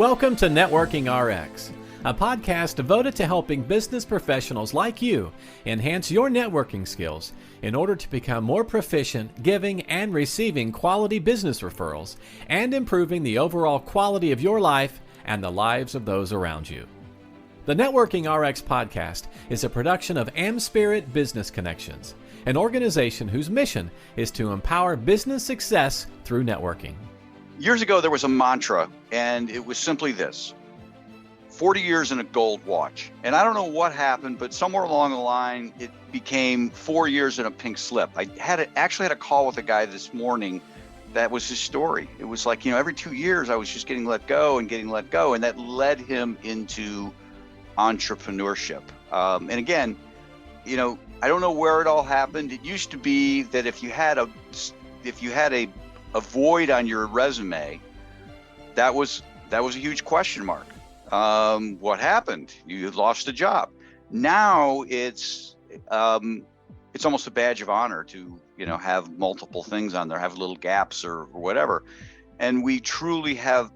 Welcome to Networking RX, a podcast devoted to helping business professionals like you enhance your networking skills in order to become more proficient giving and receiving quality business referrals and improving the overall quality of your life and the lives of those around you. The Networking RX podcast is a production of AmSpirit Business Connections, an organization whose mission is to empower business success through networking. Years ago, there was a mantra, and it was simply this: 40 years in a gold watch. And I don't know what happened, but somewhere along the line, it became 4 years in a pink slip. I actually had a call with a guy this morning. That was his story. It was like, every 2 years, I was just getting let go. And that led him into entrepreneurship. And again, I don't know where it all happened. It used to be that if you had a void on your resume, that was a huge question mark. What happened? You lost a job. Now it's almost a badge of honor to have multiple things on there, have little gaps or whatever. And we truly have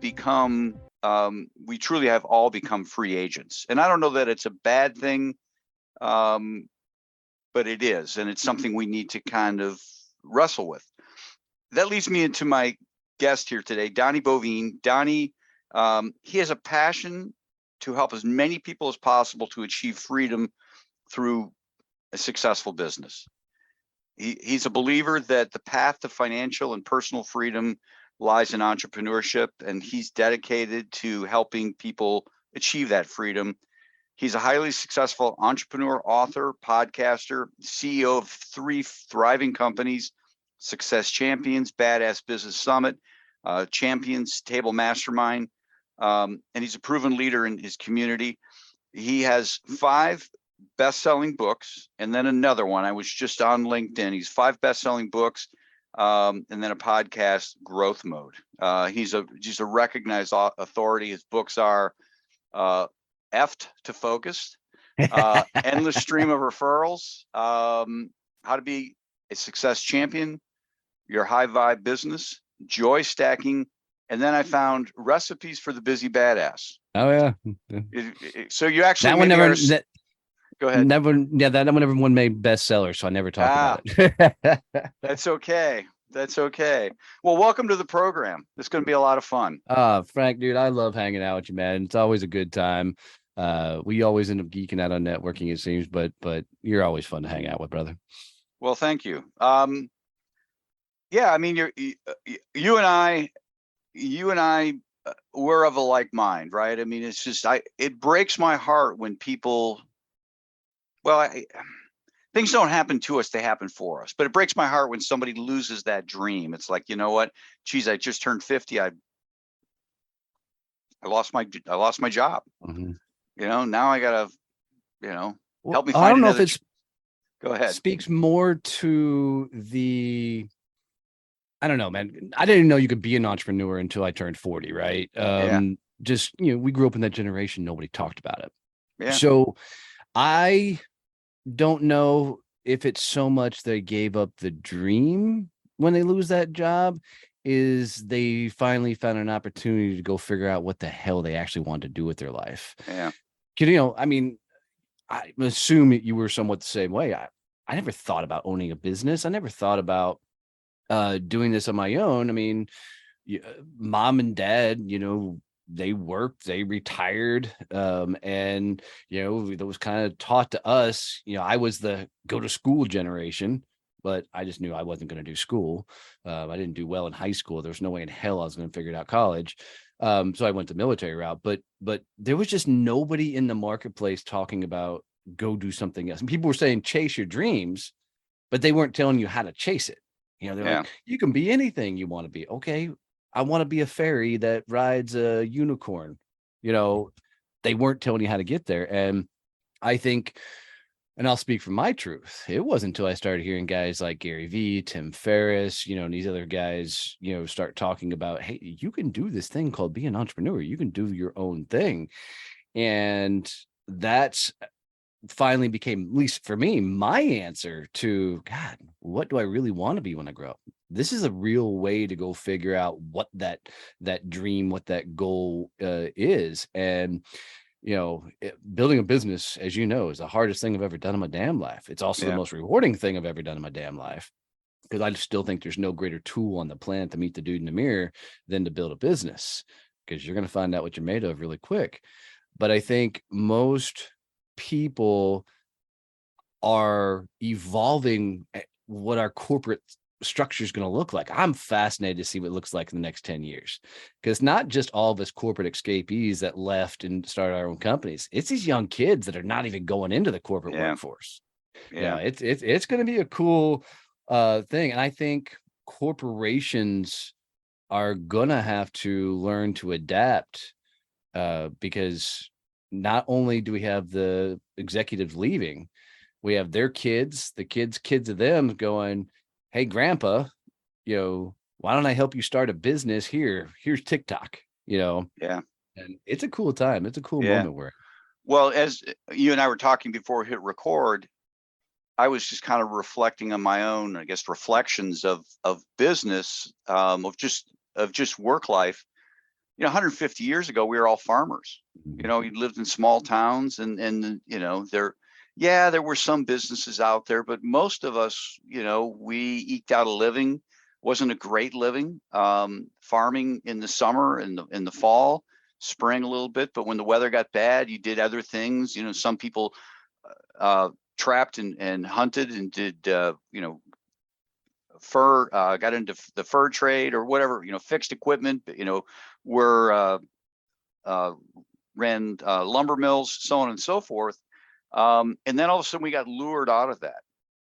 all become free agents. And I don't know that it's a bad thing, but it is, and it's something we need to kind of wrestle with. That leads me into my guest here today, Donnie Bovine. Donnie, he has a passion to help as many people as possible to achieve freedom through a successful business. He's a believer that the path to financial and personal freedom lies in entrepreneurship, and he's dedicated to helping people achieve that freedom. He's a highly successful entrepreneur, author, podcaster, CEO of 3 thriving companies: Success Champions, Badass Business Summit, Champions Table Mastermind, and he's a proven leader in his community. He has 5 best-selling books, and then another one. I was just on LinkedIn. He's 5 best-selling books, and then a podcast, Growth Mode. He's a recognized authority. His books are Effed to Focused, Endless Stream of Referrals, How to Be a Success Champion, Your High Vibe Business, Joy Stacking, and then I found Recipes for the Busy Badass. Oh yeah. So you actually that one never. Go ahead. That one never won made bestseller, so I never talked about it. That's okay. Well, welcome to the program. It's going to be a lot of fun. Frank, dude, I love hanging out with you, man. It's always a good time. We always end up geeking out on networking, it seems, but you're always fun to hang out with, brother. Well, thank you. Yeah, I mean, you and I, we're of a like mind, right? I mean, it's just, it breaks my heart when people, things don't happen to us, they happen for us. But it breaks my heart when somebody loses that dream. It's like, you know what? Geez, I just turned 50. I lost my job. Mm-hmm. Now I gotta, help me find. I don't know if it's. Go ahead. Speaks more to the. I don't know, man. I didn't know you could be an entrepreneur until I turned 40, right? Just, we grew up in that generation. Nobody talked about it. Yeah. So I don't know if it's so much they gave up the dream when they lose that job, is they finally found an opportunity to go figure out what the hell they actually want to do with their life. Yeah. I mean, I assume you were somewhat the same way. I never thought about owning a business. I never thought about doing this on my own. I mean, mom and dad, they worked, they retired, and that was kind of taught to us. I was the go to school generation, but I just knew I wasn't going to do school. I didn't do well in high school. There was no way in hell I was going to figure it out college. So I went the military route, but there was just nobody in the marketplace talking about go do something else. And people were saying chase your dreams, but they weren't telling you how to chase it. They're like, you can be anything you want to be. Okay, I want to be a fairy that rides a unicorn. They weren't telling you how to get there. And I think, and I'll speak from my truth, it wasn't until I started hearing guys like Gary Vee, Tim Ferriss, and these other guys, start talking about, hey, you can do this thing called being an entrepreneur. You can do your own thing. And that's finally became, at least for me, my answer to, God, what do I really want to be when I grow up? This is a real way to go figure out what that dream, what that goal is. And, building a business, as you know, is the hardest thing I've ever done in my damn life. It's also the most rewarding thing I've ever done in my damn life, because I still think there's no greater tool on the planet to meet the dude in the mirror than to build a business, because you're going to find out what you're made of really quick. But I think most people are evolving what our corporate structure is going to look like. I'm fascinated to see what it looks like in the next 10 years, because not just all of us corporate escapees that left and started our own companies. It's these young kids that are not even going into the corporate workforce. Yeah. It's going to be a cool thing. And I think corporations are going to have to learn to adapt, because not only do we have the executives leaving, we have their kids, the kids of them going, hey, grandpa, why don't I help you start a business here? Here's TikTok, Yeah. And it's a cool time. It's a cool moment where. Well, as you and I were talking before we hit record, I was just kind of reflecting on my own, I guess, reflections of business, of just work life. 150 years ago, we were all farmers. You lived in small towns, and there were some businesses out there, but most of us, we eked out a living. Wasn't a great living. Farming in the summer and in the fall, spring a little bit, but when the weather got bad, you did other things. Some people trapped and hunted and did fur, got into the fur trade or whatever, fixed equipment, ran lumber mills, so on and so forth. And then all of a sudden we got lured out of that.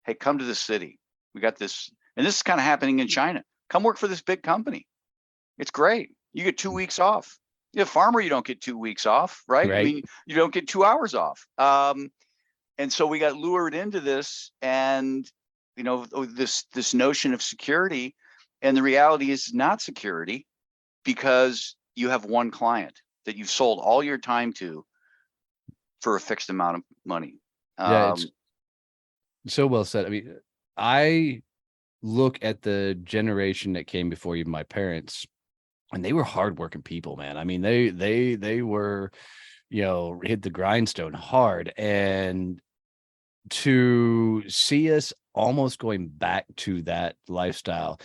Hey, come to the city. We got this, and this is kind of happening in China. Come work for this big company. It's great. You get 2 weeks off. You're a farmer, you don't get 2 weeks off, right? I mean, you don't get 2 hours off. And so we got lured into this, and this notion of security, and the reality is not security, because you have one client that you've sold all your time to for a fixed amount of money. It's so well said. I mean, I look at the generation that came before even my parents, and they were hardworking people, man. I mean, they were, hit the grindstone hard, and to see us almost going back to that lifestyle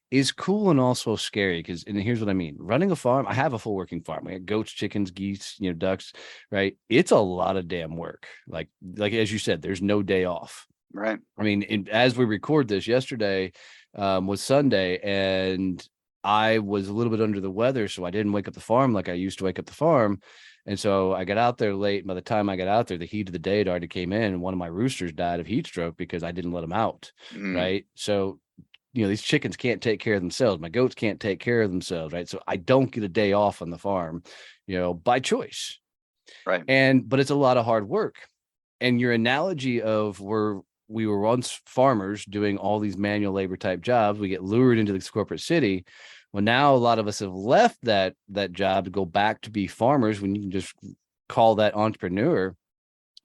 is cool and also scary, and here's what I mean. Running a farm, I have a full working farm. We got goats, chickens, geese, ducks, right? It's a lot of damn work. Like as you said, there's no day off. Right. I mean, as we record this, yesterday was Sunday, and I was a little bit under the weather, so I didn't wake up the farm like I used to wake up the farm. And so I got out there late. By the time I got out there, the heat of the day had already came in, and one of my roosters died of heat stroke because I didn't let them out. Right. So, these chickens can't take care of themselves. My goats can't take care of themselves. Right. So I don't get a day off on the farm, by choice. Right. But it's a lot of hard work. And your analogy of we were once farmers doing all these manual labor type jobs, we get lured into this corporate city. Well, now a lot of us have left that job to go back to be farmers, when you can just call that entrepreneur.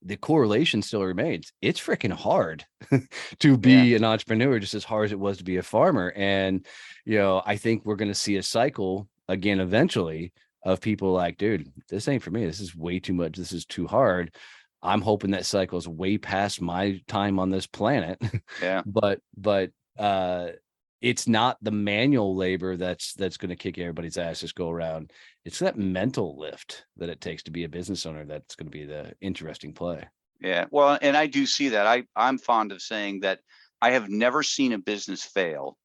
The correlation still remains. It's freaking hard to be an entrepreneur, just as hard as it was to be a farmer. And, I think we're going to see a cycle again eventually of people like, dude, this ain't for me. This is way too much. This is too hard. I'm hoping that cycle is way past my time on this planet. Yeah. but it's not the manual labor that's going to kick everybody's ass this go around. It's that mental lift that it takes to be a business owner that's going to be the interesting play. Yeah. Well, and I do see that. I'm fond of saying that I have never seen a business fail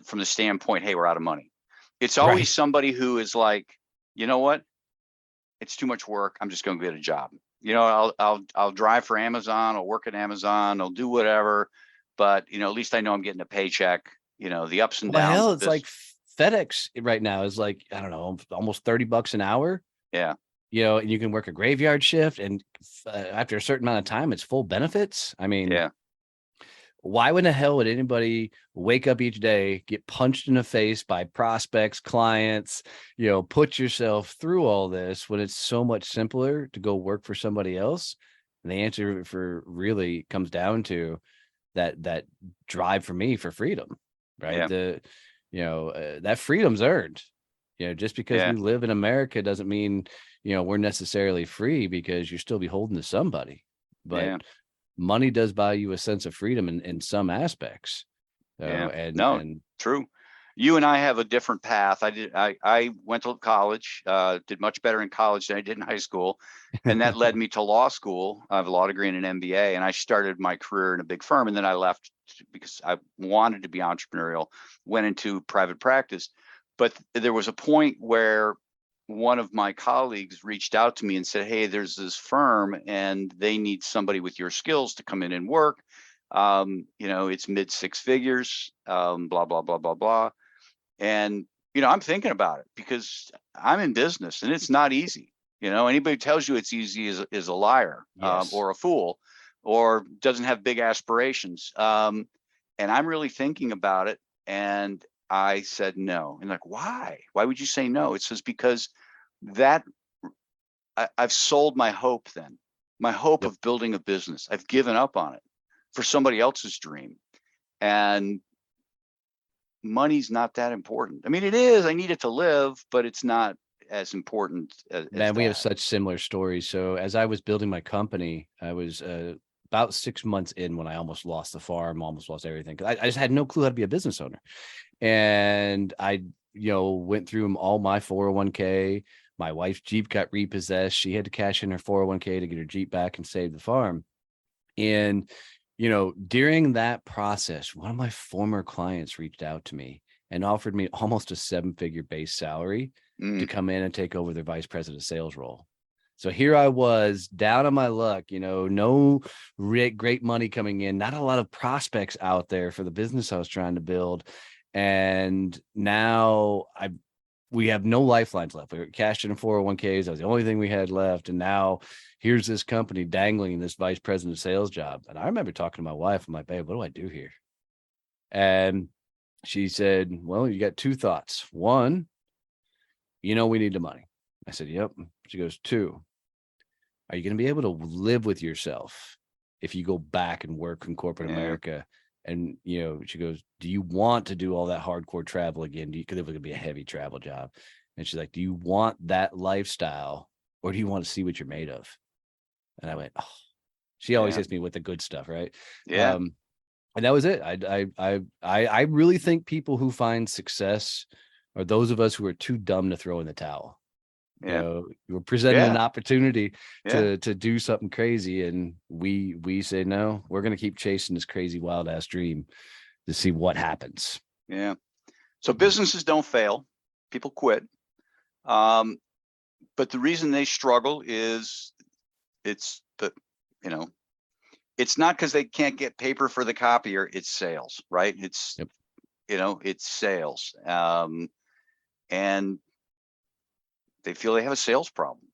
from the standpoint, hey, we're out of money. It's always somebody who is like, you know what? It's too much work. I'm just going to get a job. I'll drive for Amazon. I'll work at Amazon. I'll do whatever. But, at least I know I'm getting a paycheck, the ups and downs. Hell, it's like FedEx right now is like, I don't know, almost $30 an hour. Yeah. And you can work a graveyard shift, and after a certain amount of time, it's full benefits. I mean, why in the hell would anybody wake up each day, get punched in the face by prospects, clients, put yourself through all this when it's so much simpler to go work for somebody else? And the answer for really comes down to that drive for me for freedom, right? Yeah. That freedom's earned. Just because Yeah. we live in America doesn't mean, we're necessarily free, because you're still beholden to somebody. But Yeah. money does buy you a sense of freedom in some aspects. Yeah. And No, true. You and I have a different path. I went to college, did much better in college than I did in high school. And that led me to law school. I have a law degree and an MBA, and I started my career in a big firm. And then I left because I wanted to be entrepreneurial, went into private practice. But there was a point where one of my colleagues reached out to me and said, "Hey, there's this firm and they need somebody with your skills to come in and work. It's mid six figures, blah, blah, blah, blah, blah." And, I'm thinking about it because I'm in business and it's not easy. Anybody who tells you it's easy is a liar, Yes. or a fool, or doesn't have big aspirations. And I'm really thinking about it. And I said no. And like, why? Why would you say no? It says because that I've sold my hope then, my hope Yep. of building a business. I've given up on it for somebody else's dream. And money's not that important. I mean, it is. I need it to live, but it's not as important as Man, we have that. such similar stories. So as I was building my company, I was about 6 months in when I almost lost the farm, almost lost everything. I just had no clue how to be a business owner. And I, went through all my 401k. My wife's Jeep got repossessed. She had to cash in her 401k to get her Jeep back and save the farm. And, during that process, one of my former clients reached out to me and offered me almost a 7-figure base salary to come in and take over their vice president of sales role. So here I was down on my luck, no great money coming in, not a lot of prospects out there for the business I was trying to build. And now we have no lifelines left. We were cashed in 401ks. That was the only thing we had left. And now here's this company dangling this vice president of sales job. And I remember talking to my wife. I'm like, "Babe, what do I do here?" And she said, "Well, you got 2 thoughts. One, we need the money." I said, "Yep." She goes, 2, are you going to be able to live with yourself if you go back and work in corporate Yeah. America? And, she goes, "Do you want to do all that hardcore travel again? Because it would be a heavy travel job." And she's like, "Do you want that lifestyle, or do you want to see what you're made of?" And I went, "Oh." She always Yeah. hits me with the good stuff, right? Yeah. And that was it. I really think people who find success are those of us who are too dumb to throw in the towel. Yeah. You're presented an Yeah. opportunity Yeah. to do something crazy, and we say no. We're going to keep chasing this crazy wild ass dream to see what happens. Yeah. So businesses don't fail. People quit. But the reason they struggle is it's not because they can't get paper for the copier. It's sales, right? It's, Yep. It's sales. And they feel they have a sales problem.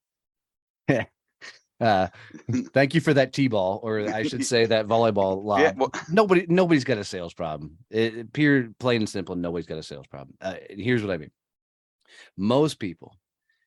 Thank you for that T-ball, or I should say that volleyball lob. Yeah, well, Nobody's got a sales problem. Pure, plain and simple, nobody's got a sales problem. Here's what I mean. Most people,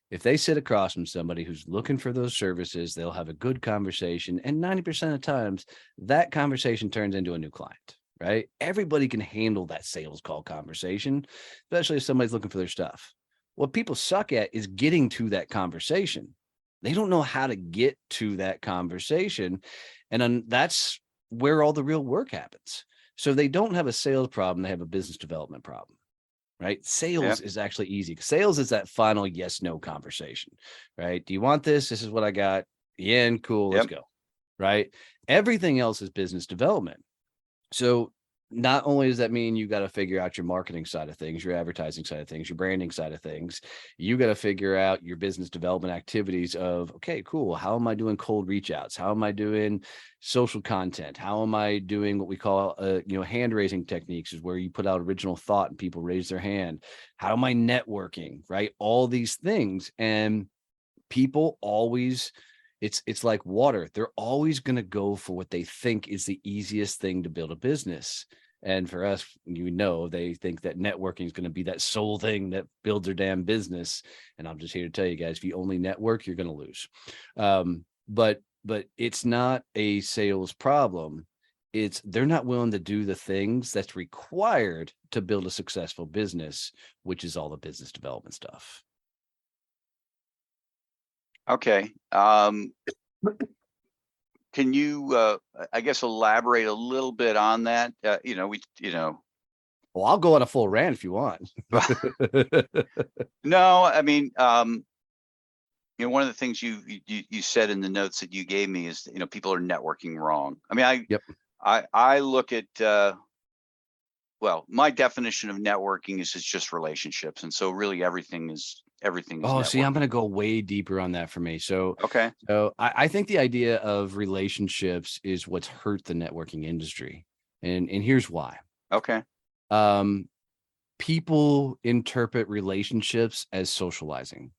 if they sit across from somebody who's looking for those services, they'll have a good conversation. And 90% of times, that conversation turns into a new client, right? Everybody can handle that sales call conversation, especially if somebody's looking for their stuff. What people suck at is getting to that conversation. They don't know how to get to that conversation. And that's where all the real work happens. So they don't have a sales problem. They have a business development problem, right? Sales is actually easy. Sales is that final yes, no conversation, right? Do you want this? This is what I got. Yeah, cool. Let's go. Right. Everything else is business development. So not only does that mean you got to figure out your marketing side of things, your advertising side of things, your branding side of things, you got to figure out your business development activities of, okay, cool. How am I doing cold reach outs? How am I doing social content? How am I doing what we call, hand raising techniques, is where you put out original thought and people raise their hand. How am I networking? Right. All these things. And people always, it's like water. They're always going to go for what they think is the easiest thing to build a business. And for us, they think that networking is going to be that sole thing that builds their damn business. And I'm just here to tell you guys, if you only network, you're going to lose. But but it's not a sales problem. It's they're not willing to do the things that's required to build a successful business, which is all the business development stuff. Okay. Can you, I guess, elaborate a little bit on that? Well, I'll go on a full rant if you want. No, I mean, one of the things you said in the notes that you gave me is, people are networking wrong. I mean, Yep. I look at, well, my definition of networking is it's just relationships. And so really everything is Oh, see, I'm networking. going to go way deeper on that for me. So Okay. I think the idea of relationships is what's hurt the networking industry. And here's why. Okay. People interpret relationships as socializing.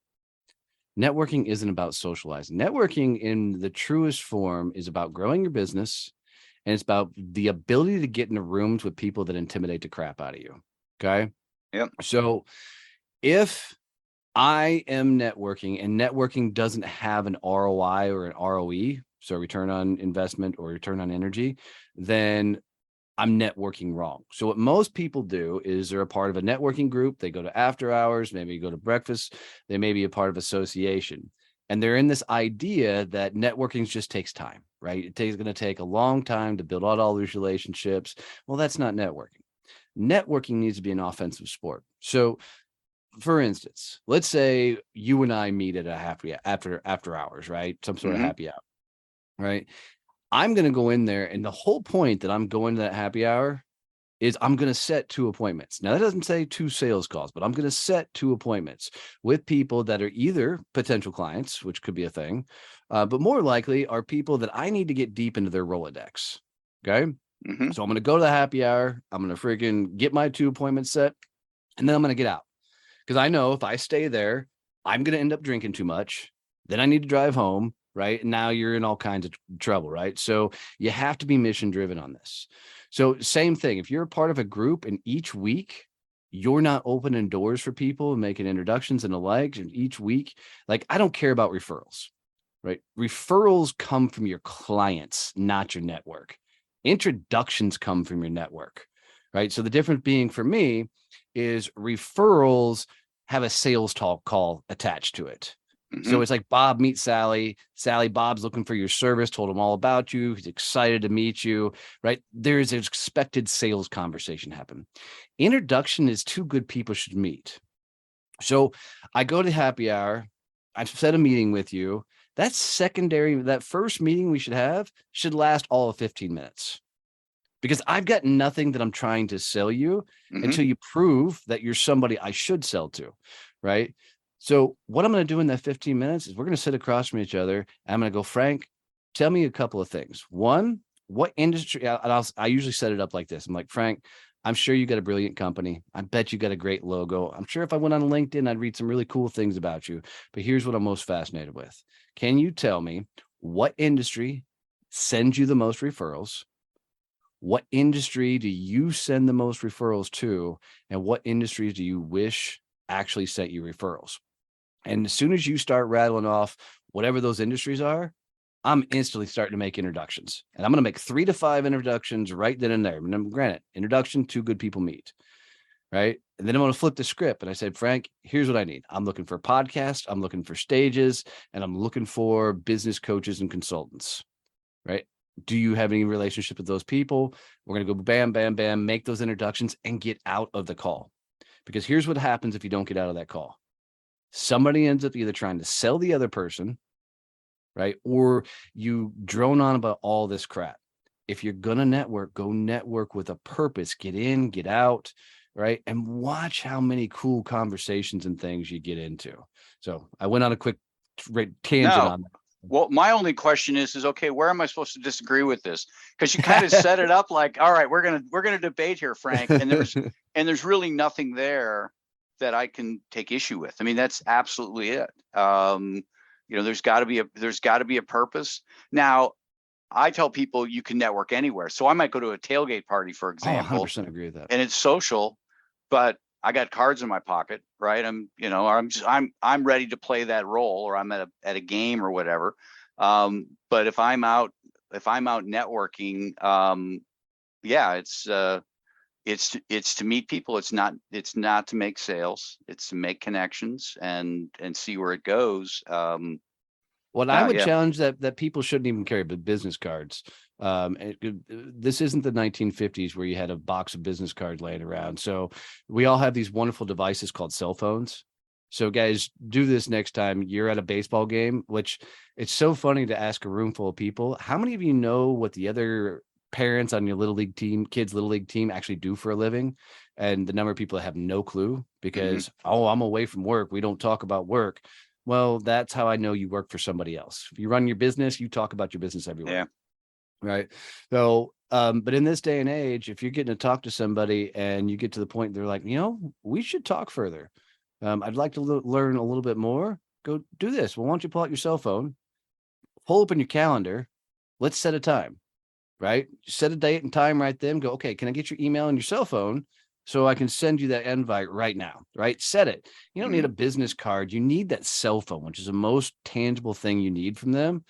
Networking isn't about socializing. Networking in the truest form is about growing your business, and it's about the ability to get into rooms with people that intimidate the crap out of you. Okay. Yep. So if I am networking and networking doesn't have an ROI or an ROE, so return on investment or return on energy, then I'm networking wrong. So what most people do is they're a part of a networking group. They go to after hours, maybe go to breakfast. They may be a part of association. And they're in this idea that networking just takes time, right? It's going to take a long time to build out all these relationships. Well, that's not networking. Networking needs to be an offensive sport. So for instance, let's say you and I meet at a happy after hours, right? Some sort of happy hour, right? I'm going to go in there, and the whole point that I'm going to that happy hour is I'm going to set 2 appointments. Now, that doesn't say 2 sales calls, but I'm going to set 2 appointments with people that are either potential clients, which could be a thing, but more likely are people that I need to get deep into their Rolodex. Okay. Mm-hmm. So I'm going to go to the happy hour. I'm going to freaking get my 2 appointments set, and then I'm going to get out. Because I know if I stay there, I'm going to end up drinking too much. Then I need to drive home. Right. And now you're in all kinds of trouble. Right. So you have to be mission driven on this. So same thing. If you're a part of a group and each week you're not opening doors for people and making introductions and the like, and each week, like, I don't care about referrals. Right. Referrals come from your clients, not your network. Introductions come from your network. Right. So the difference being for me is referrals have a sales talk call attached to it. So it's like Bob meets Sally. Sally, Bob's looking for your service, told him all about you. He's excited to meet you, right? There's an expected sales conversation happen. Introduction is 2 good people should meet. So I go to happy hour. I've set a meeting with you. That's secondary. That first meeting we should last all of 15 minutes. Because I've got nothing that I'm trying to sell you until you prove that you're somebody I should sell to, right? So what I'm going to do in that 15 minutes is we're going to sit across from each other. And I'm going to go, Frank, tell me a couple of things. One, what industry? I usually set it up like this. I'm like, Frank, I'm sure you got a brilliant company. I bet you got a great logo. I'm sure if I went on LinkedIn, I'd read some really cool things about you. But here's what I'm most fascinated with. Can you tell me what industry sends you the most referrals? What industry do you send the most referrals to? And what industries do you wish actually sent you referrals? And as soon as you start rattling off whatever those industries are, I'm instantly starting to make introductions. And I'm going to make 3 to 5 introductions right then and there. And granted, introduction, 2 good people meet. Right. And then I'm going to flip the script. And I said, Frank, here's what I need. I'm looking for podcasts. I'm looking for stages. And I'm looking for business coaches and consultants. Right. Do you have any relationship with those people? We're going to go bam, bam, bam, make those introductions and get out of the call. Because here's what happens if you don't get out of that call. Somebody ends up either trying to sell the other person, right? Or you drone on about all this crap. If you're going to network, go network with a purpose. Get in, get out, right? And watch how many cool conversations and things you get into. So I went on a quick tangent on that. Well, my only question is okay, where am I supposed to disagree with this? Because you kind of set it up like, all right, we're gonna debate here, Frank, and there's really nothing there that I can take issue with. I mean, that's absolutely it. There's got to be a purpose. Now, I tell people you can network anywhere. So I might go to a tailgate party, for example. 100% agree with that. And it's social, but I got cards in my pocket, right? I'm ready to play that role, or I'm at a game or whatever. But if I'm out networking, yeah, it's to meet people. It's not to make sales. It's to make connections and see where it goes. What I would challenge that people shouldn't even carry business cards. This isn't the 1950s where you had a box of business cards laying around. So we all have these wonderful devices called cell phones. So guys, do this next time you're at a baseball game, which it's so funny to ask a room full of people. How many of you know what the other parents on your little league team, kids' little league team actually do for a living? And the number of people that have no clue because, oh, I'm away from work. We don't talk about work. Well, that's how I know you work for somebody else. If you run your business, you talk about your business everywhere. Yeah. Right. So, but in this day and age, if you're getting to talk to somebody and you get to the point, they're like, we should talk further. I'd like to learn a little bit more. Go do this. Well, why don't you pull out your cell phone, pull open your calendar. Let's set a time, right? Set a date and time right then. Go, okay, can I get your email and your cell phone so I can send you that invite right now, right? Set it. You don't need a business card. You need that cell phone, which is the most tangible thing you need from them.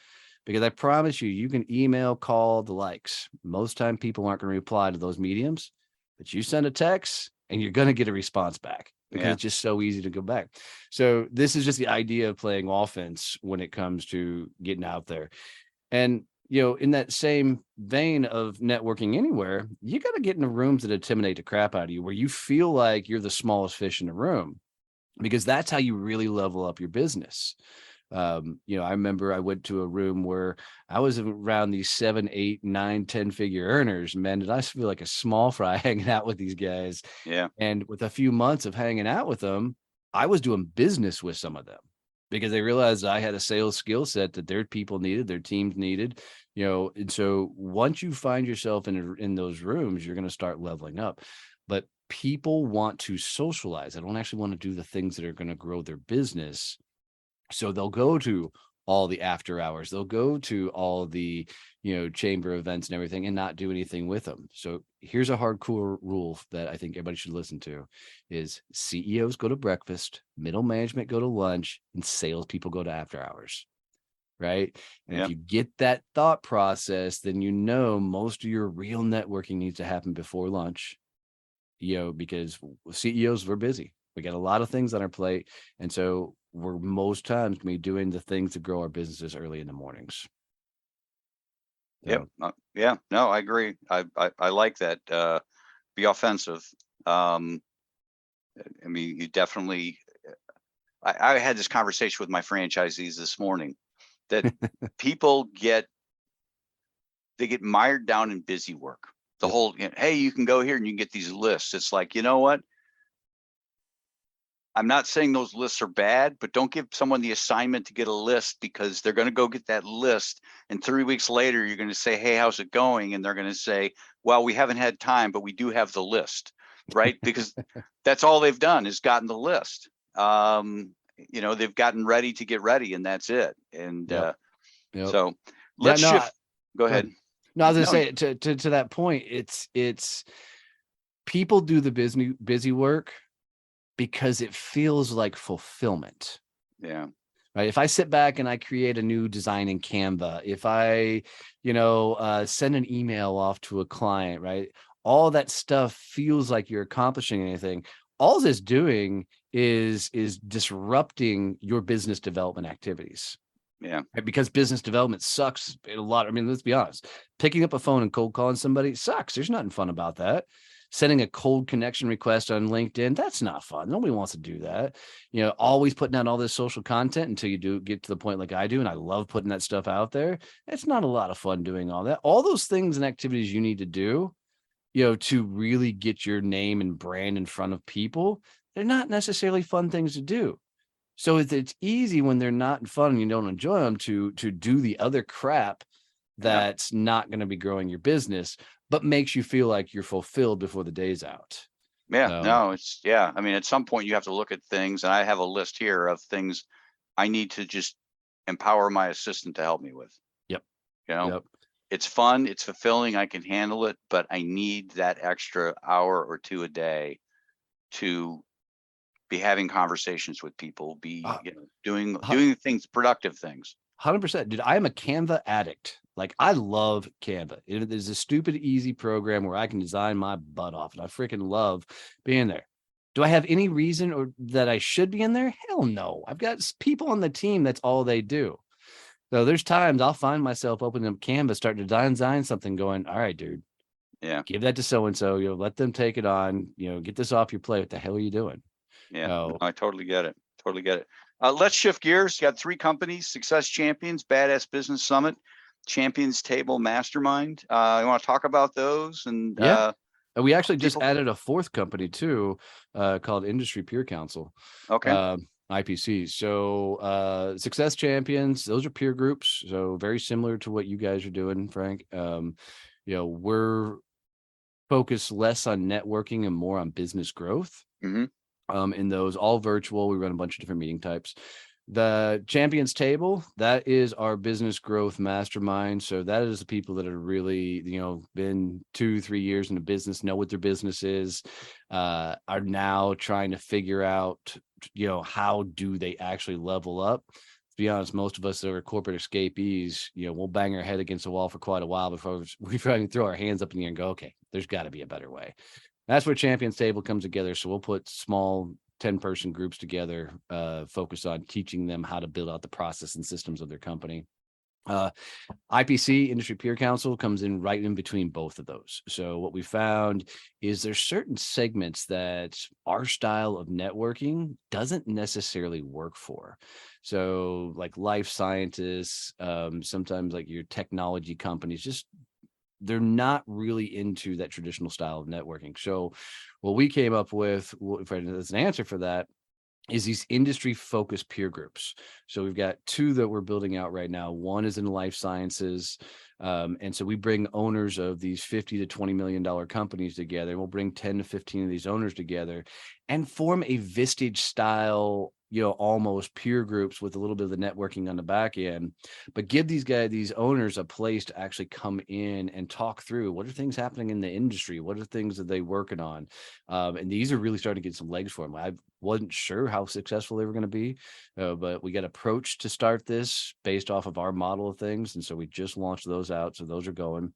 Because I promise you, you can email, call, the likes. Most time people aren't going to reply to those mediums, but you send a text and you're going to get a response back because it's just so easy to go back. So this is just the idea of playing offense when it comes to getting out there. And, in that same vein of networking anywhere, you got to get into rooms that intimidate the crap out of you, where you feel like you're the smallest fish in the room, because that's how you really level up your business. I remember I went to a room where I was around these 7, 8, 9, 10 figure earners, man. Did I feel like a small fry hanging out with these guys? Yeah. And with a few months of hanging out with them, I was doing business with some of them because they realized I had a sales skill set that their people needed, their teams needed, and so once you find yourself in those rooms, you're going to start leveling up. But people want to socialize. They don't actually want to do the things that are going to grow their business. So they'll go to all the after hours, they'll go to all the, chamber events and everything and not do anything with them. So here's a hardcore rule that I think everybody should listen to is CEOs go to breakfast, middle management go to lunch, and salespeople go to after hours. Right. And if you get that thought process, then most of your real networking needs to happen before lunch, because CEOs, we're busy. We got a lot of things on our plate. And so we're most times going to be doing the things to grow our businesses early in the mornings. So. Yep. No, I agree. I like that. Be offensive. You definitely, I had this conversation with my franchisees this morning that people get mired down in busy work. The whole, hey, you can go here and you can get these lists. It's like, you know what? I'm not saying those lists are bad, but don't give someone the assignment to get a list because they're going to go get that list. And 3 weeks later, you're going to say, hey, how's it going? And they're going to say, well, we haven't had time, but we do have the list, right? Because that's all they've done is gotten the list. They've gotten ready to get ready and that's it. And so let's shift. Go ahead. No, I was going to say to that point, it's people do the busy work because it feels like fulfillment. Yeah. Right. If I sit back and I create a new design in Canva, if I, send an email off to a client, right, all that stuff feels like you're accomplishing anything. All it's doing is disrupting your business development activities. Yeah. Right? Because business development sucks a lot. I mean, let's be honest. Picking up a phone and cold calling somebody sucks. There's nothing fun about that. Sending a cold connection request on LinkedIn, that's not fun. Nobody wants to do that. Always putting out all this social content until you do get to the point like I do. And I love putting that stuff out there. It's not a lot of fun doing all that. All those things and activities you need to do, to really get your name and brand in front of people, they're not necessarily fun things to do. So it's easy when they're not fun and you don't enjoy them to do the other crap that's not going to be growing your business, but makes you feel like you're fulfilled before the day's out. At some point you have to look at things, and I have a list here of things I need to just empower my assistant to help me with. It's fun, it's fulfilling, I can handle it, but I need that extra hour or two a day to be having conversations with people, doing things, productive things. 100%. Dude, I am a Canva addict. Like, I love Canva. It is a stupid, easy program where I can design my butt off, and I freaking love being there. Do I have any reason or that I should be in there? Hell no. I've got people on the team. That's all they do. So there's times I'll find myself opening up Canva, starting to design something, going, all right, dude, Yeah. give that to so-and-so, let them take it on, get this off your plate. What the hell are you doing? Yeah, No, I totally get it. Totally get it. Let's shift gears. You got 3 companies: Success Champions, Badass Business Summit, Champions Table Mastermind. You want to talk about those? And yeah. We actually just people- added a 4th company too, called Industry Peer Council, Okay. IPC. So Success Champions, those are peer groups. So very similar to what you guys are doing, Frank. We're focused less on networking and more on business growth. Mhm. In those, all virtual. We run a bunch of different meeting types. The Champions Table, that is our business growth mastermind. So that is the people that are really, been 2-3 years in the business, know what their business is, are now trying to figure out, how do they actually level up. To be honest, most of us that are corporate escapees, we'll bang our head against the wall for quite a while before we finally throw our hands up in the air and go, okay, there's got to be a better way. That's where Champions Table comes together. So we'll put small 10-person groups together, focus on teaching them how to build out the process and systems of their company. IPC, Industry Peer Council, comes in right in between both of those. So what we found is there's certain segments that our style of networking doesn't necessarily work for. So like life scientists, sometimes like your technology companies, just they're not really into that traditional style of networking. So what we came up with as an answer for that is these industry focused peer groups. So we've got 2 that we're building out right now. One is in life sciences. And so we bring owners of these $50 to $20 million companies together. And we'll bring 10 to 15 of these owners together and form a Vistage style, almost peer groups with a little bit of the networking on the back end, but give these owners a place to actually come in and talk through what are things happening in the industry, what are things that they working on. And these are really starting to get some legs for them. I wasn't sure how successful they were going to be, but we got approached to start this based off of our model of things. And so we just launched those out. So those are going.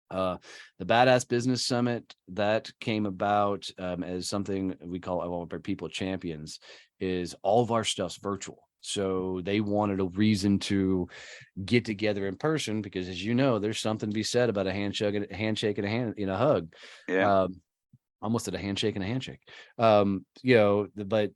The Badass Business Summit, that came about as something we call our people champions, is all of our stuff's virtual. So they wanted a reason to get together in person because, as you know, there's something to be said about a handshake and a hug. Yeah. Almost at a handshake and a handshake. But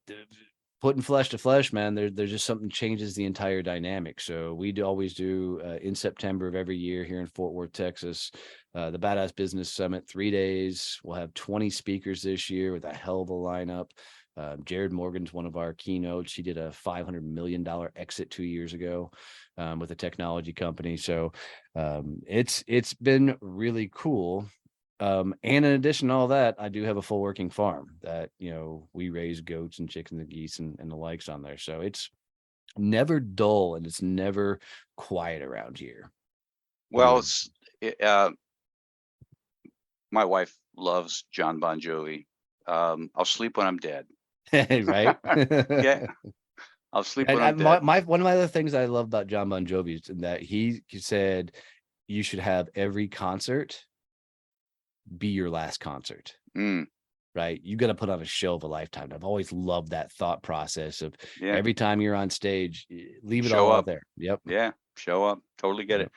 putting flesh to flesh, man, there's just something changes the entire dynamic. So we always do in September of every year here in Fort Worth, Texas, the Badass Business Summit, 3 days. We'll have 20 speakers this year with a hell of a lineup. Jared Morgan's one of our keynotes. He did a $500 million exit 2 years ago with a technology company. So it's been really cool. And in addition to all that, I do have a full working farm that, we raise goats and chickens and geese and the likes on there. So it's never dull and it's never quiet around here. Well, my wife loves John Bon Jovi. I'll sleep when I'm dead. Right? Yeah. I'll sleep when I'm dead. One of my other things I love about John Bon Jovi is that he said you should have every concert be your last concert. Right? You got to put on a show of a lifetime. I've always loved that thought process of every time you're on stage, leave it all out there. Yep. Yeah. Show up. Totally get it.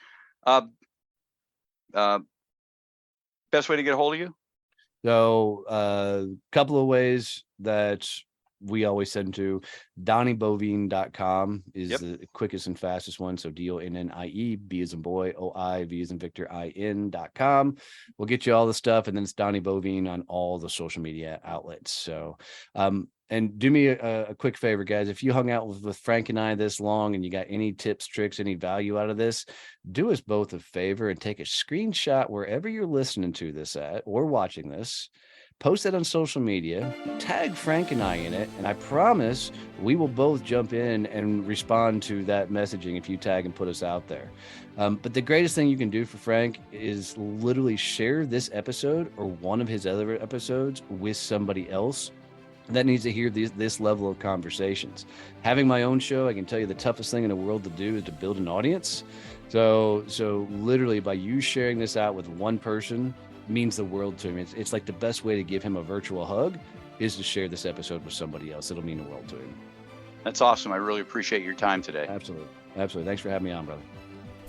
Best way to get a hold of you? So a couple of ways that we always send to DonnieBovine.com is the quickest and fastest one. So DONNIE, B as in boy, OI, V as in Victor, IN.com. We'll get you all the stuff. And then it's Donnie Bovine on all the social media outlets. So, and do me a quick favor, guys. If you hung out with Frank and I this long and you got any tips, tricks, any value out of this, do us both a favor and take a screenshot wherever you're listening to this at or watching this. Post that on social media, tag Frank and I in it, and I promise we will both jump in and respond to that messaging if you tag and put us out there. But the greatest thing you can do for Frank is literally share this episode or one of his other episodes with somebody else that needs to hear this level of conversations. Having my own show, I can tell you the toughest thing in the world to do is to build an audience. So literally by you sharing this out with one person means the world to him. It's like the best way to give him a virtual hug is to share this episode with somebody else. It'll mean the world to him. That's awesome. I really appreciate your time today. Absolutely. Thanks for having me on, brother.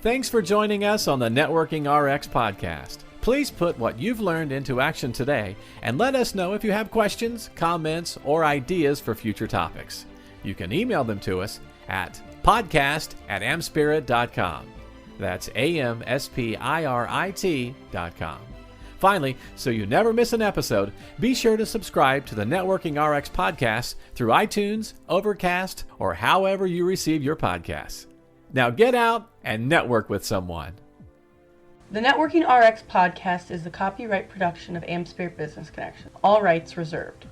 Thanks for joining us on the Networking RX podcast. Please put what you've learned into action today and let us know if you have questions, comments, or ideas for future topics. You can email them to us at podcast@amspirit.com. That's AmSpirit.com. Finally, so you never miss an episode, be sure to subscribe to the Networking RX podcast through iTunes, Overcast, or however you receive your podcasts. Now get out and network with someone. The Networking RX podcast is the copyright production of AmSpirit Business Connection. All rights reserved.